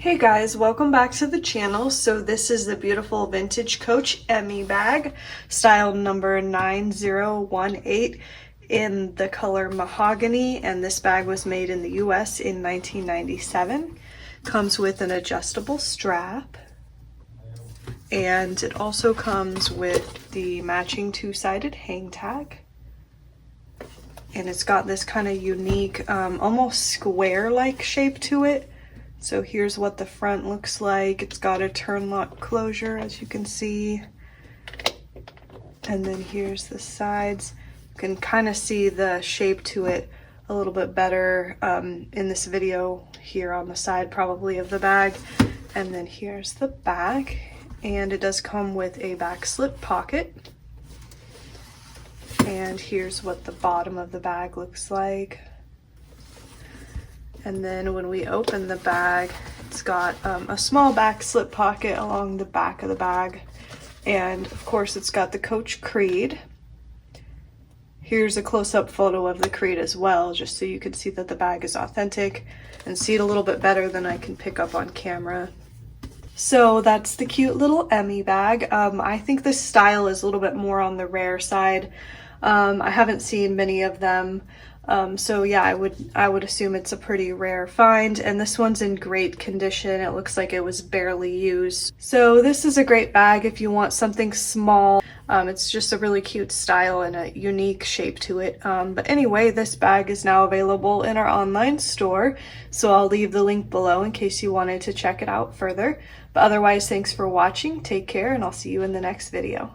Hey guys, welcome back to the channel. So this is the beautiful vintage Coach Emmie bag, style number 9018 in the color Mahogany, and this bag was made in the US in 1997. Comes with an adjustable strap, and it also comes with the matching two-sided hang tag. And it's got this kind of unique, almost square-like shape to it. So here's what the front looks like. It's got a turn lock closure, as you can see. And then here's the sides. You can kind of see the shape to it a little bit better in this video here on the side probably of the bag. And then here's the back. And it does come with a back slip pocket. And here's what the bottom of the bag looks like. And then when we open the bag, it's got a small back slip pocket along the back of the bag. And of course it's got the Coach Creed. Here's a close-up photo of the Creed as well, just so you can see that the bag is authentic and see it a little bit better than I can pick up on camera. So that's the cute little Emmie bag. I think this style is a little bit more on the rare side. I haven't seen many of them. So yeah, I would assume it's a pretty rare find, and this one's in great condition. It looks like it was barely used. So this is a great bag if you want something small. It's just a really cute style and a unique shape to it. But anyway, this bag is now available in our online store, so I'll leave the link below in case you wanted to check it out further. But otherwise, thanks for watching, take care, and I'll see you in the next video.